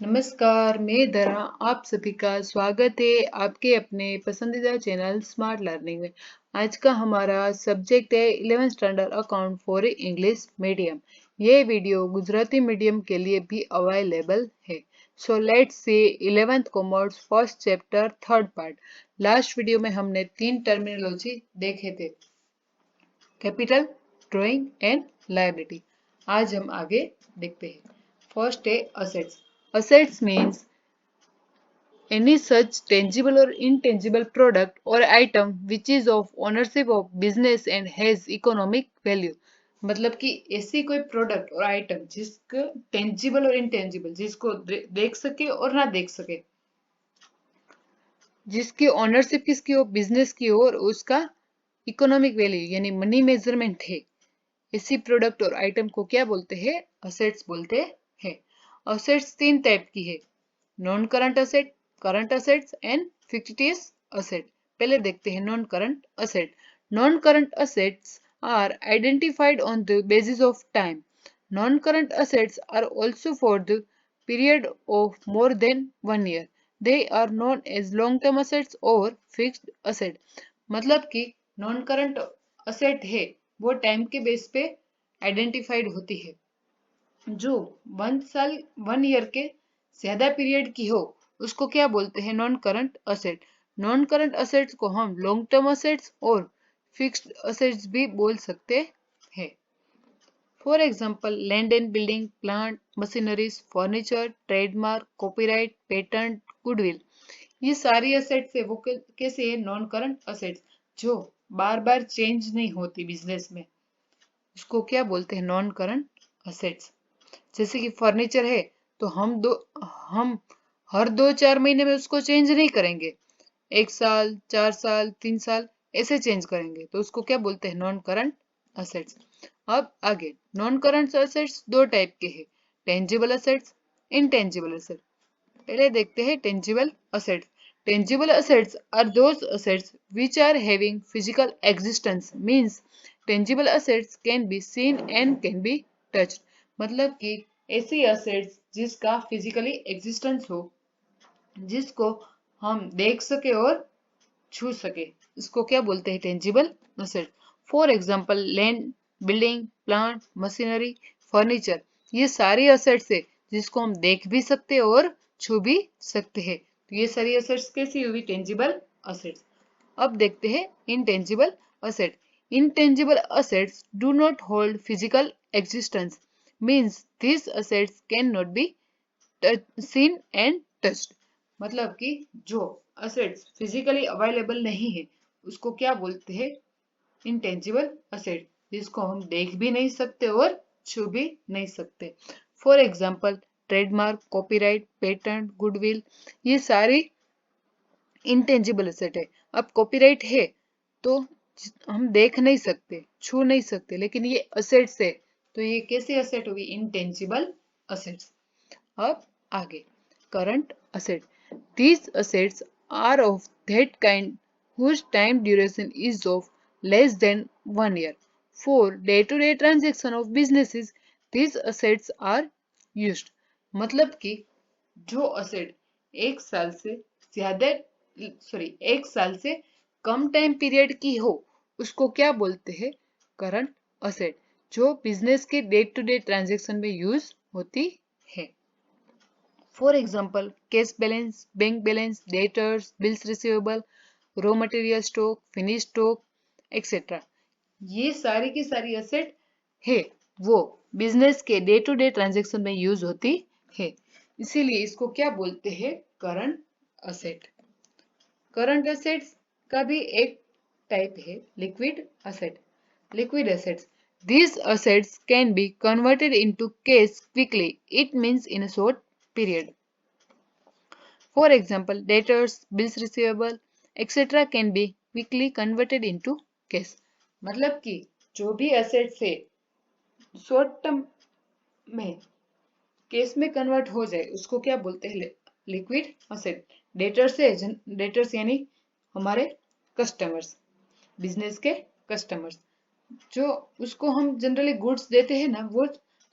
नमस्कार, मैं धरा आप सभी का स्वागत है आपके अपने पसंदीदा चैनल स्मार्ट लर्निंग में। आज का हमारा सब्जेक्ट है 11th standard account for English medium. ये वीडियो गुजराती मीडियम के लिए भी अवेलेबल है। So let's see 11th commerce first chapter third part. Last video में हमने 3 टर्मिनोलॉजी देखे थे, कैपिटल, ड्राइंग एंड लायबिलिटी। आज हम आगे देखते हैं। फर्स्ट है assets. Assets means any such tangible or intangible product or item which is of ownership of business and has economic value। मतलब कि ऐसी कोई प्रोडक्ट और आइटम जिसको टेंजिबल और इनटेंजिबल, जिसको देख सके और ना देख सके, जिसकी ओनरशिप किसकी हो, बिजनेस की हो, और उसका इकोनॉमिक वैल्यू यानी मनी मेजरमेंट है, इसी प्रोडक्ट और आइटम को क्या बोलते हैं? असेट्स बोलते हैं। असेट्स 3 टाइप की है, non current asset, current assets and fictitious asset. पहले देखते हैं non current asset. Non current assets are identified on the basis of time. Non current assets are also for the period of more than 1 year। They are known as long term assets और fixed asset. मतलब कि non current asset है वो time के base पे identified होती है, जो 1 साल 1 year के ज्यादा पीरियड की हो उसको क्या बोलते हैं? Non current asset. Non current assets को हम लॉन्ग टर्म असेट्स और फिक्स्ड असेट्स भी बोल सकते हैं। For example land and building, plant, machineries, furniture, trademark, copyright, patent, goodwill, ये सारी असेट्स है वो कैसे है? नॉन करंट असेट्स, जो बार बार चेंज नहीं होती बिजनेस में, उसको क्या बोलते हैं? Non current assets. जैसे कि फर्नीचर है तो हम हर 2-4 महीने में उसको चेंज नहीं करेंगे, 1 साल, 4 साल, 3 साल ऐसे चेंज करेंगे, तो उसको क्या बोलते हैं? Non current assets. अब आगे, नॉन करंट असेट्स 2 टाइप के हैं, टेंजिबल असेट्स, इनटेंजिबल असेट। पहले देखते हैं tangible assets. Tangible assets are those assets which are having physical existence, means tangible assets can be seen and can be touched। मतलब कि ऐसी असेट्स जिसका physically existence हो, जिसको हम देख सके और छू सके, इसको क्या बोलते हैं? Tangible asset. For example land, building, plant, machinery, furniture, ये सारी असेट्स है जिसको हम देख भी सकते हैं और छू भी सकते हैं, तो ये सारी असेट्स कैसी हुई? Tangible assets. अब देखते हैं intangible asset. Intangible assets do not hold physical existence, means these assets can not be seen and touched. मतलब कि जो असेट्स फिजिकली अवेलेबल नहीं है उसको क्या बोलते हैं? इंटेंजिबल असेट, जिसको हम देख भी नहीं सकते और छू भी नहीं सकते। For example trademark, copyright, patent, goodwill, ये सारी इंटेंजिबल असेट है। अब कॉपीराइट है तो हम देख नहीं सकते, छू नहीं सकते, लेकिन ये असेट्स है, तो ये कैसे असेट हुई? Intangible assets. अब आगे, current asset. These assets are of that kind whose time duration is of less than 1 year। For day-to-day transaction of businesses, these assets are used। मतलब कि जो असेट 1 साल से ज्यादा, सॉरी 1 साल से कम टाइम पीरियड की हो उसको क्या बोलते हैं? करंट असेट, जो बिजनेस के डे टू डे ट्रांजेक्शन में यूज होती है। For example cash balance, bank balance, debtors, bills receivable, raw material stock, finish stock, etcetera, ये सारी की सारी असेट है वो बिजनेस के डे टू डे ट्रांजेक्शन में यूज होती है, इसीलिए इसको क्या बोलते हैं? Current asset. करंट असेट्स का भी एक टाइप है liquid asset. Liquid assets, these assets can be converted into cash quickly, it means in a short period। For example, debtors, bills receivable, etc. can be quickly converted into cash। मतलब कि जो भी assets है short term में case में convert हो जाए उसको क्या बोलते हैं? Liquid asset. डेटर्स है, डेटर्स यानी हमारे कस्टमर्स, बिजनेस के कस्टमर्स, जो उसको हम जनरली गुड्स देते हैं ना, वो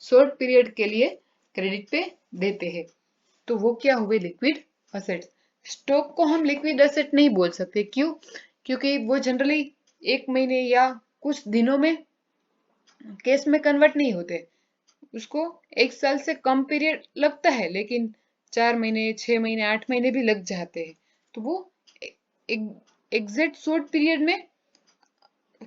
शॉर्ट पीरियड के लिए क्रेडिट पे देते हैं, तो वो क्या हुए, लिक्विड असेट्स। स्टॉक को हम लिक्विड असेट नहीं बोल सकते, क्यों? क्योंकि वो जनरली 1 महीने या कुछ दिनों में कैश में कन्वर्ट नहीं होते, उसको 1 साल से कम पीरियड लगता है, लेकिन 4 महीने, 6 महीने, 8 महीने भी लग जाते हैं, तो वो एग्जैक्ट शॉर्ट पीरियड में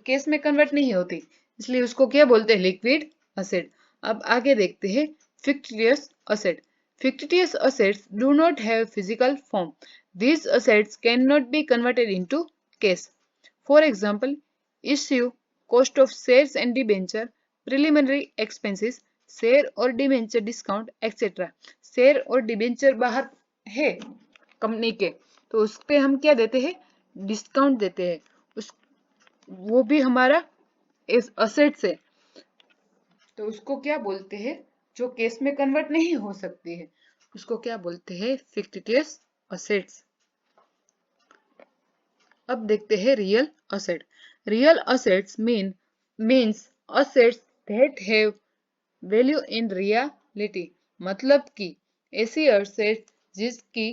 केस में कन्वर्ट नहीं होती, इसलिए उसको क्या बोलते हैं, लिक्विड असेट। अब आगे देखते हैं fictitious asset. Fictitious assets do not have physical form, these assets cannot be converted into cash. For example, issue, cost of shares and debenture, preliminary expenses, share और डिबेंचर डिस्काउंट एक्सेट्रा। शेयर और debenture बाहर है company के, तो उस पे हम क्या देते हैं, डिस्काउंट देते हैं, उस वो भी हमारा इस असेट से, तो उसको क्या बोलते हैं, जो केस में कन्वर्ट नहीं हो सकती है, उसको क्या बोलते हैं, फिक्टिटियस असेट्स। अब देखते हैं real asset. Real assets means assets that have value in reality, मतलब कि ऐसी असेट जिसकी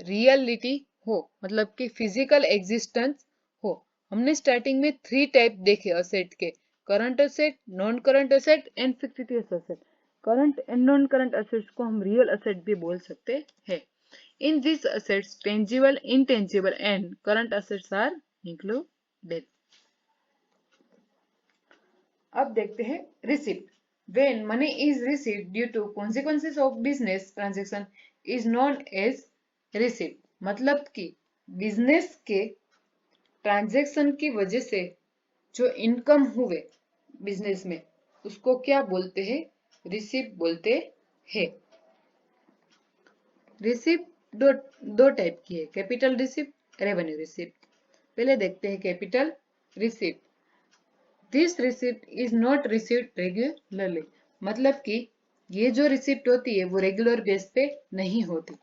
रियलिटी हो, मतलब कि फिजिकल एग्जिस्टेंस हो। हमने स्टार्टिंग में 3 टाइप देखे असेट के, current asset, non current asset and fictitious asset. Current and non current assets को हम रियल असेट भी बोल सकते हैं। In these assets, tangible, intangible, and current assets are included. अब देखते हैं receipt. When money is received due to consequences of business transaction is known as receipt. मतलब कि बिजनेस के ट्रांजैक्शन की वजह से जो इनकम हुए बिजनेस में, उसको क्या बोलते हैं, रिसिप्ट बोलते हैं। रिसिप्ट दो टाइप की है, कैपिटल रिसिप्ट, रेवेन्यू रिसिप्ट। पहले देखते हैं capital receipt. This receipt is not received regularly, मतलब कि ये जो रिसिप्ट होती है वो रेगुलर बेस पे नहीं होती।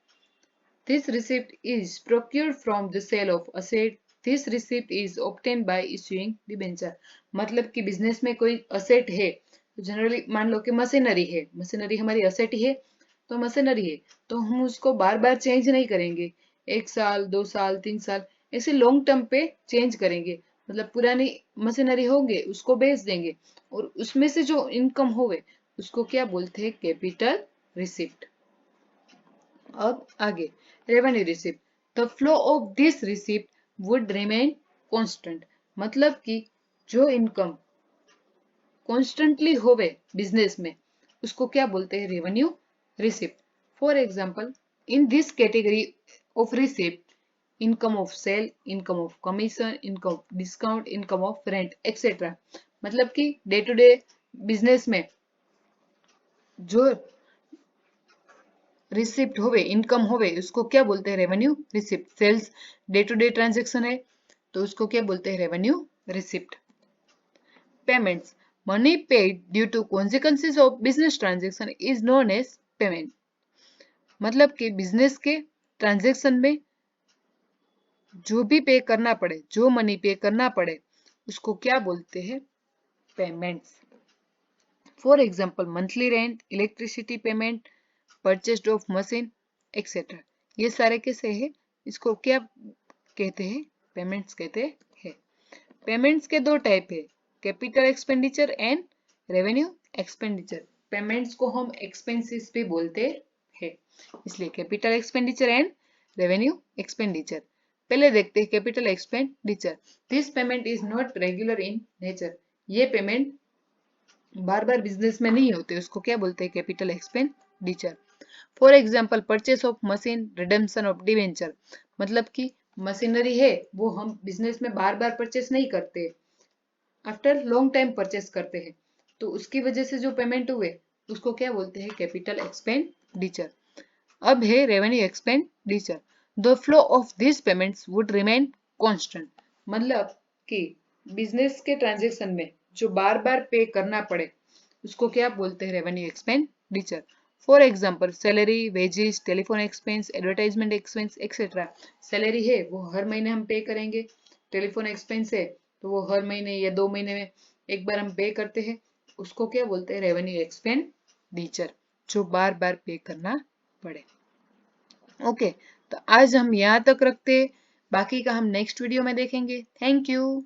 This receipt is procured from the sale of asset, this receipt is obtained by issuing debenture. मतलब कि बिजनेस में कोई असेट है, तो जनरली मान लो कि मशीनरी है, मशीनरी हमारी असेट ही है, तो मशीनरी है तो हम उसको बार बार चेंज नहीं करेंगे, 1 साल, 2 साल, 3 साल ऐसे लॉन्ग टर्म पे चेंज करेंगे। मतलब पुरानी मशीनरी होंगे उसको बेच देंगे, और उसमें से जो इनकम होवे उसको क्या बोलते हैं, कैपिटल रिसिप्ट। अब आगे revenue receipt. The flow of this receipt would remain constant, मतलब कि जो इनकम कॉन्स्टेंटली होवे बिजनेस में, उसको क्या बोलते हैं, revenue receipt. For example, in this category of receipt, income of sale, income of commission, income of discount, income of rent etcetera. मतलब कि डे टू डे बिजनेस में जो रिसिप्ट होवे, इनकम होवे, उसको क्या बोलते हैं, revenue receipt. Sales day to day transaction है, तो उसको क्या बोलते हैं, revenue receipt. Payments, money paid due to consequences of business transaction is known as payment। मतलब कि बिजनेस के ट्रांजैक्शन में जो भी पे करना पड़े, जो मनी पे करना पड़े, उसको क्या बोलते हैं, payments. For example, monthly rent, electricity payment, purchase of machine etcetera. ये सारे कैसे है, इसको क्या कहते हैं, पेमेंट्स कहते हैं। पेमेंट्स के 2 टाइप है, capital expenditure and revenue expenditure. Payments को हम एक्सपेंसेस भी बोलते हैं, इसलिए capital expenditure and revenue expenditure. पहले देखते हैं capital expenditure. This payment is not regular in nature, ये पेमेंट बार बार बिजनेस में नहीं होते, उसको क्या बोलते हैं, capital expenditure. For example, purchase of machine, redemption of debenture. मतलब कि मशीनरी है वो हम बिजनेस में बार बार परचेस नहीं करते, आफ्टर लॉन्ग टाइम परचेस करते हैं, तो उसकी वजह से जो पेमेंट हुए उसको क्या बोलते हैं, कैपिटल एक्सपेंडिचर। अब है revenue expenditure. The flow of this payments would remain constant, मतलब कि बिजनेस के ट्रांजैक्शन में जो बार बार पे करना पड़े उसको क्या बोलते हैं, revenue expenditure. For example, salary, wages, telephone expense, advertisement expense etcetera. Salary है वो हर महीने हम पे करेंगे, टेलीफोन एक्सपेंस है तो वो हर महीने या 2 महीने में एक बार हम पे करते हैं, उसको क्या बोलते हैं, रेवेन्यू एक्सपेंडिचर, जो बार बार पे करना पड़े। ओके, तो आज हम यहाँ तक रखते, बाकी का हम नेक्स्ट वीडियो में देखेंगे। Thank you.